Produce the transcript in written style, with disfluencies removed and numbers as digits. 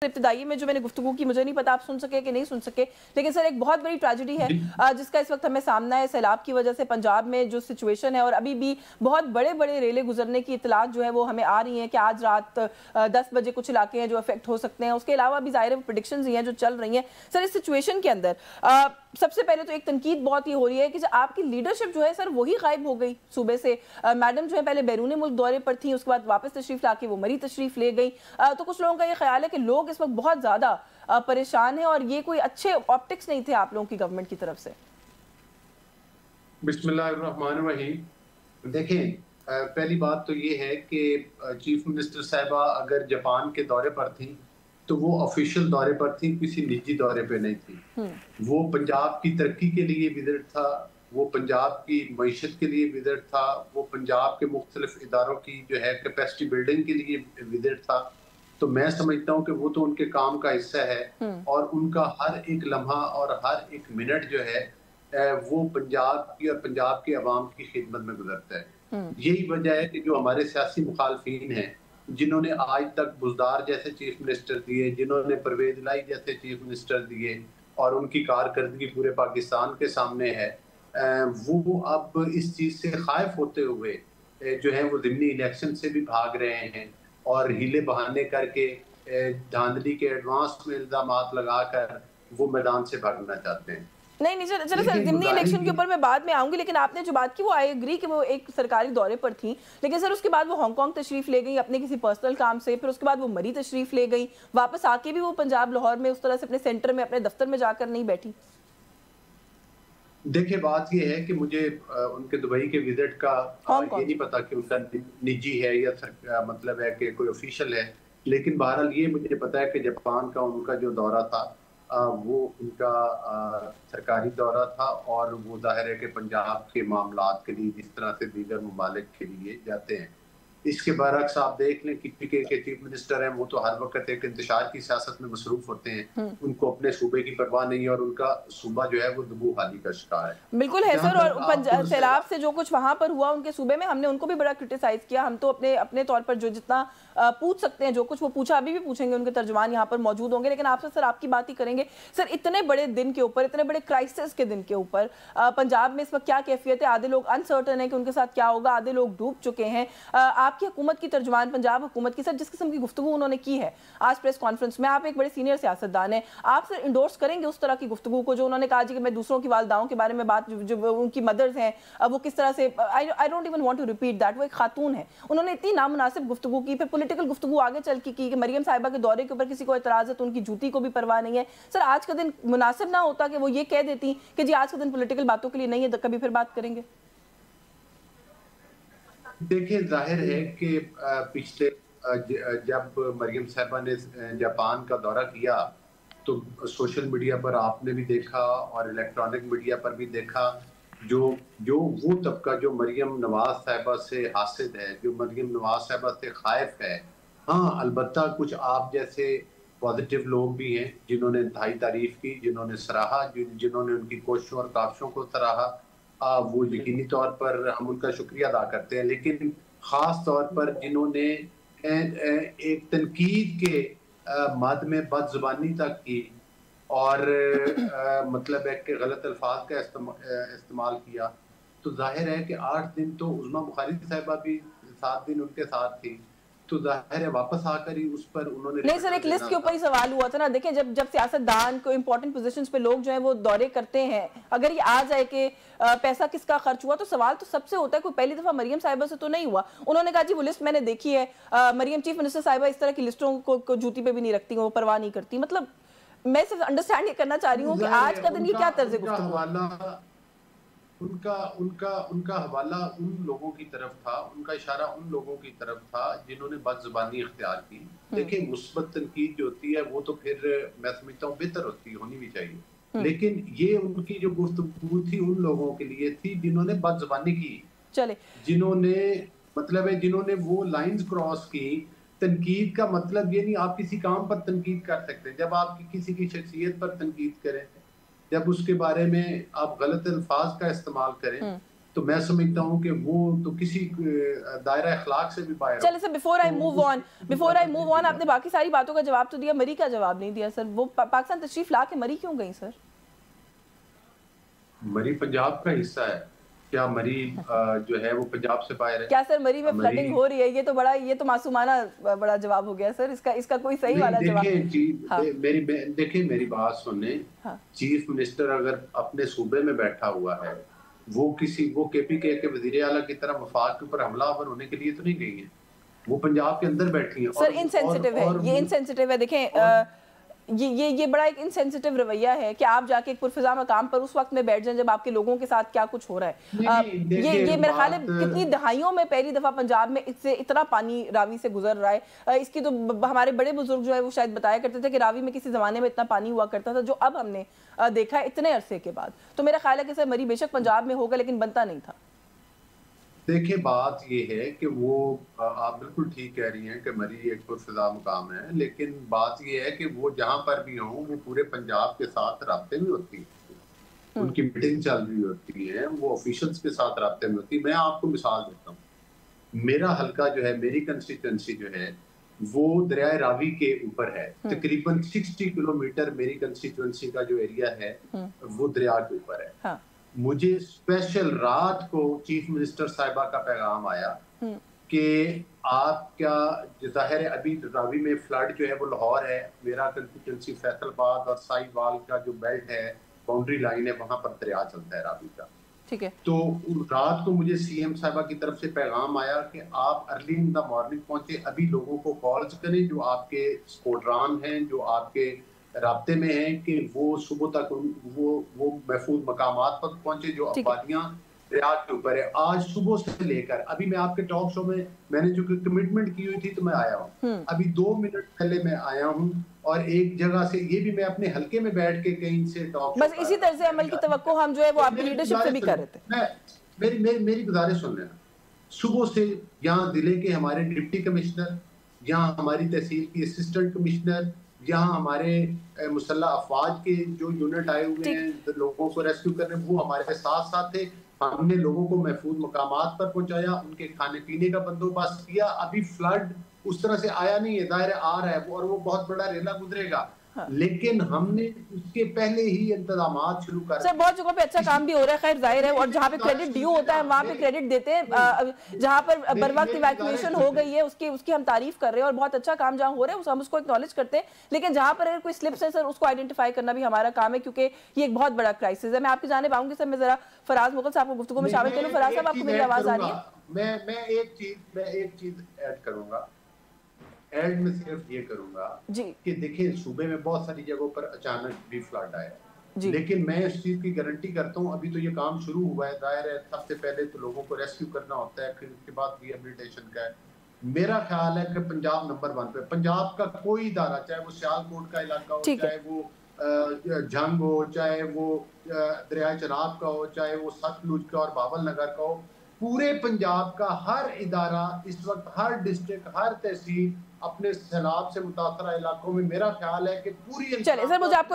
इब्तिदाई में जो मैंने गुफ्तगू की, मुझे नहीं पता आप सुन सके कि नहीं सुन सके, लेकिन सर एक बहुत बड़ी ट्रेजेडी है जिसका इस वक्त हमें सामना है। सैलाब की वजह से पंजाब में जो सिचुएशन है और अभी भी बहुत बड़े बड़े रेले गुजरने की इतलात जो है वो हमें आ रही हैं कि आज रात 10 बजे कुछ इलाके हैं जो अफेक्ट हो सकते हैं। उसके अलावा भी ज़ाहिर प्रेडिक्शंस ही हैं जो चल रही हैं। सर इस सिचुएशन के अंदर सबसे पहले तो एक तनकीद बहुत ही हो रही है कि आपकी लीडरशिप जो है सर वही गायब हो गई सूबे से। मैडम जो है पहले बैरून मुल्क दौरे पर थी, उसके बाद वापस तशरीफ लाके वो मरी तशरीफ ले गई। तो कुछ लोगों का ये ख्याल है कि लोग इस वक्त बहुत ज़्यादा परेशान हैं और ये कोई अच्छे ऑप्टिक्स नहीं थे आप लोगों की गवर्नमेंट की तरफ से। बिस्मिल्लाहिर्रहमानिर्रहीम। देखें, पहली बात तो ये है कि चीफ मिनिस्टर साहिबा अगर जापान के दौरे पर थी तो वो ऑफिशियल दौरे पर थी, किसी निजी दौरे पे नहीं थी। वो पंजाब की तरक्की के लिए विजिट था, वो पंजाब की मईशत के लिए विजिट था, वो पंजाब के मुख्तलिफ इदारों की जो है कैपेसिटी बिल्डिंग के लिए विजिट था। तो मैं समझता हूँ कि वो तो उनके काम का हिस्सा है और उनका हर एक लम्हा और हर एक मिनट जो है वो पंजाब की और पंजाब के अवाम की खिदमत में गुजरता है। यही वजह है कि जो हमारे सियासी मुखालफीन हैं, जिन्होंने आज तक बुज़दार जैसे चीफ मिनिस्टर दिए, जिन्होंने परवेज लाई जैसे चीफ मिनिस्टर दिए और उनकी कारकर्दगी पूरे पाकिस्तान के सामने है, वो अब इस चीज़ से खाइफ होते हुए जो है वो ज़िमनी इलेक्शन से भी भाग रहे हैं और हीले बहाने करके धांधली के एडवांस में इल्जामात लगाकर वो मैदान से भागना चाहते हैं। नहीं चलो सर, ज़िमनी इलेक्शन के ऊपर मैं बाद में आऊंगी, लेकिन आपने जो बात की वो आई एग्री कि वो एक सरकारी दौरे पर थी, लेकिन सर उसके बाद वो हांगकांग तशरीफ ले गई अपने किसी पर्सनल काम से, फिर उसके बाद वो मरी तशरीफ ले गई, वापस आके भी वो पंजाब लाहौर में उस तरह से अपने सेंटर में अपने दफ्तर में जाकर नहीं बैठी। देखिए, बात ये है कि मुझे उनके दुबई के विजिट का ये नहीं पता कि उनका निजी है या मतलब है कि कोई ऑफिशियल है, लेकिन बहरहाल ये मुझे पता है कि जापान का उनका जो दौरा था वो उनका सरकारी दौरा था और वो जाहिर है कि पंजाब के मामलात के लिए जिस तरह से दीगर ममालिक के लिए जाते हैं। इसके बरक्स आप देख लें कि पीके के चीफ मिनिस्टर हैं, वो तो हर वक्त एक इंतशार की सियासत में मसरूफ होते हैं, उनको अपने सूबे की परवाह नहीं है और उनका सूबा जो है वो दुबू हाली का शिकार है। बिल्कुल है सर, और सैलाब से जो कुछ वहां पर हुआ उनके सूबे में, हमने उनको भी बड़ा क्रिटिसाइज किया। हम तो अपने तौर पर जो जितना पूछ सकते हैं, जो कुछ वो पूछा अभी भी पूछेंगे, उनके तर्जुमान यहाँ पर मौजूद होंगे, लेकिन आपसे सर आपकी बात ही करेंगे। सर इतने बड़े दिन के ऊपर, इतने बड़े क्राइसिस के दिन के ऊपर पंजाब में इस वक्त क्या कैफियत है? आधे लोग अनसर्टन है कि उनके साथ क्या होगा, आधे लोग डूब चुके हैं। आपकी हुकूमत की तर्जुमान पंजाब हुकूमत की सर जिस किस्म की गुफ्तगू उन्होंने की है आज प्रेस कॉन्फ्रेंस में, आप एक बड़े सीनियर सियासतदान हैं, आप सर इंडोर्स करेंगे उस तरह की गुफ्तगू को जो उन्होंने कहा जी कि मैं दूसरों की वालदाओं के बारे में बात, जो उनकी मदर्स हैं वो किस तरह से, I don't even want to repeat that, वो एक खातून है, उन्होंने इतनी नामुनासिब गुफ्तगू की, फिर पॉलिटिकल गुफ्तगू आगे चल की कि मरियम साहिबा के दौरे के ऊपर किसी को एतराज है तो उनकी जूती को भी परवाह नहीं है। सर आज का दिन मुनासिब ना होता कि वो ये कह देती कि जी आज का दिन पॉलिटिकल बातों के लिए नहीं है, तो कभी फिर बात करेंगे। देखिए, जाहिर है कि पिछले जब मरियम साहिबा ने जापान का दौरा किया तो सोशल मीडिया पर आपने भी देखा और इलेक्ट्रॉनिक मीडिया पर भी देखा, जो जो वो तबका जो मरियम नवाज साहिबा से हासिद है, जो मरियम नवाज साहिबा से खाइफ है। हाँ, अलबत्ता कुछ आप जैसे पॉजिटिव लोग भी हैं जिन्होंने इंतहाई तारीफ की, जिन्होंने सराहा, जिन्होंने उनकी कोशिशों और काविशों को सराहा। वो यकीनी तौर पर हम उनका शुक्रिया अदा करते हैं, लेकिन ख़ास तौर पर जिन्होंने एक तनकीद के मद में बदज़ुबानी तक की और मतलब है कि गलत अल्फाज का इस्तेमाल किया, तो जाहिर है कि 8 दिन तो उज़्मा बुखारी साहिबा भी 7 दिन उनके साथ थी, तो जाहिर है वापस आकर ही उस पर उन्होंने नहीं सर, एक लिस्ट के ऊपर ही सवाल हुआ था ना। देखें, जब सियासतदान को इंपॉर्टेंट पोजीशंस पे लोग जो है वो दौरे करते हैं, अगर ये आ जाए कि पैसा किसका खर्च हुआ, तो सवाल तो सबसे होता है, कोई पहली दफा मरियम साहिबा से तो नहीं हुआ। उन्होंने कहा जी वो लिस्ट मैंने देखी है, मरियम चीफ मिनिस्टर साहिबा इस तरह की लिस्टों को जूती पे भी नहीं रखती, वो परवाह नहीं करती। मतलब मैं सिर्फ अंडरस्टैंड ये करना चाह रही हूँ कि आज का दिन ये क्या तर्ज गुफ्तगू? उनका उनका उनका हवाला उन लोगों की तरफ था, उनका इशारा उन लोगों की तरफ था जिन्होंने बदजुबानी इख्तियार की। देखिए, मुस्बत तनकीद जो होती है वो तो फिर मैं समझता हूँ बेहतर होती है, होनी भी चाहिए, लेकिन ये उनकी जो गुफ्तगू थी उन लोगों के लिए थी जिन्होंने बदजुबानी की, चले जिन्होंने मतलब है जिन्होंने वो लाइंस क्रॉस की। तनकीद का मतलब ये नहीं आप किसी काम पर तनकीद कर सकते, जब आप किसी की शख्सियत पर तनकीद करें, जब उसके बारे में आप गलत अल्फाज का इस्तेमाल करें, तो मैं समझता हूँ कि वो तो किसी दायरा अखलाक से भी बाहर। चलिए sir, before I move on आपने बाकी सारी बातों का जवाब तो दिया, मरी का जवाब नहीं दिया सर। वो पाकिस्तान तशरीफ ला के मरी क्यों गई सर? मरी पंजाब का हिस्सा है क्या? मरी जो है वो पंजाब से बाहर है क्या सर? मरी में फ्लडिंग हो रही है? ये तो मासूमाना बड़ा जवाब हो गया सर। इसका कोई सही वाला जवाब। देखिए मेरी बात सुनने। हाँ। चीफ मिनिस्टर अगर अपने सूबे में बैठा हुआ है, वो KPK के वजीर आला की तरह वफाक के ऊपर हमलावर होने के लिए तो नहीं गई है। वो पंजाब के अंदर बैठी है। सर इनसेंसिटिव है, ये इनसेंसिटिव है। देखें ये बड़ा एक इनसेंसिटिव रवैया है कि आप जाके एक पुरफिजा मकाम पर उस वक्त में बैठ जाएं जब आपके लोगों के साथ क्या कुछ हो रहा है। ये मेरे ख्याल है कितनी दहाइयों में पहली दफा पंजाब में इससे इतना पानी रावी से गुजर रहा है। इसकी तो हमारे बड़े बुजुर्ग जो है वो शायद बताया करते थे कि रावी में किसी जमाने में इतना पानी हुआ करता था, जो अब हमने देखा है इतने अरसे के बाद। तो मेरा ख्याल है कि सर मरी बेशक पंजाब में होगा लेकिन बनता नहीं था। देखिए बात ये है कि वो आप बिल्कुल ठीक कह रही हैं कि मरी एक पुरफिजा मुकाम है, लेकिन बात ये है कि वो जहां पर भी हों वो पूरे पंजाब के साथ राब्ते में होती है, उनकी मीटिंग चल रही होती है, वो ऑफिशियल्स के साथ राब्ते में होती है। मैं आपको मिसाल देता हूँ, मेरा हल्का जो है, मेरी कंस्टिट्यूंसी जो है वो दरियाए रावी के ऊपर है। तकरीबन 60 किलोमीटर मेरी कंस्टिट्यूंसी का जो एरिया है वो दरिया के ऊपर है। हाँ। मुझे स्पेशल रात को चीफ मिनिस्टर साहिबा का पैगाम आया कि आप क्या, जाहिर है अभी रावी में फ्लड जो है वो लाहौर है, मेरा कंस्टिट्यूंसी फैसलाबाद और साहिवाल का जो बेल्ट है, बाउंड्री लाइन है, वहां पर दरिया चलता है रावी का। ठीक है। तो रात को मुझे सीएम साहिबा की तरफ से पैगाम आया कि आप अर्ली इन द मॉर्निंग पहुंचे, अभी लोगों को कॉल्स करें जो आपके स्क्वाड्रन हैं, जो आपके राब्ते में है, कि वो सुबह तक वो महफूज मकामात पर पहुंचे जो आबादियां दरिया के ऊपर है। आज सुबह से लेकर अभी मैं आपके टॉक शो में मैंने जो कमिटमेंट की हुई थी तो मैं आया हूँ, अभी 2 मिनट पहले मैं आया हूँ, और एक जगह से ये भी मैं अपने हल्के में बैठ के कहीं से टॉक, बस इसी तरह से अमल की तवक्को हम जो है वो आपकी लीडरशिप से भी कर रहे थे। मेरी गुजारिश सुन लेना। सुबह से यहाँ जिले के हमारे डिप्टी कमिश्नर, यहाँ हमारी तहसील की असिस्टेंट कमिश्नर, यहाँ हमारे मुसल्लह अफवाज के जो यूनिट आए हुए हैं लोगों को रेस्क्यू करने, वो हमारे साथ साथ थे। हमने लोगों को महफूज मकामात पर पहुंचाया, उनके खाने पीने का बंदोबस्त किया। अभी फ्लड उस तरह से आया नहीं है, दायरे आ रहा है और वो बहुत बड़ा रेला गुजरेगा। हाँ। लेकिन हमने उसके पहले ही इंतजामात शुरू कर। सर बहुत जगह पे अच्छा काम भी हो रहा है, खैर जाहिर है, और जहाँ पे क्रेडिट ड्यू होता है वहाँ पे क्रेडिट देते हैं। जहाँ पर बर वक्त इवैक्यूएशन हो गई है उसकी हम तारीफ कर रहे हैं और बहुत अच्छा काम जहाँ हो रहा है हम उसको एक्नॉलेज करते हैं। लेकिन जहाँ पर अगर कोई स्लिप्स है सर उसको आइडेंटिफाई करना भी हमारा काम है, क्योंकि ये एक बहुत बड़ा क्राइसिस है। मैं आपकी जानिब आऊंगी सर, मैं जरा फराज मुगल साहब को गुफ्तगू में शामिल करूँ। फराज साहब आपको मेरी आवाज आ रही है? मैं एक चीज ऐड करूंगा, एड में सिर्फ ये करूंगा जी कि देखिए सूबे में बहुत सारी जगहों पर अचानक भी फ्लड आया, लेकिन मैं इस चीज की गारंटी करता हूँ, अभी तो ये काम शुरू हुआ है, दायर है, सबसे पहले तो लोगों को रेस्क्यू करना होता है, फिर उसके बाद रिहेबिलिटेशन का है। मेरा ख्याल है कि पंजाब नंबर 1 पे, पंजाब का कोई इदारा, चाहे वो सियालकोट का इलाका हो, चाहे वो जंग हो, चाहे वो दरिया चनाब का हो, चाहे वो सतलुज का और बाबल नगर का हो, पूरे पंजाब का हर इदारा इस वक्त, हर डिस्ट्रिक्ट, हर तहसील अपने सैलाब से मुतासरा इलाकों में, मेरा ख्याल है कि पूरी। चलिए सर, मुझे आपको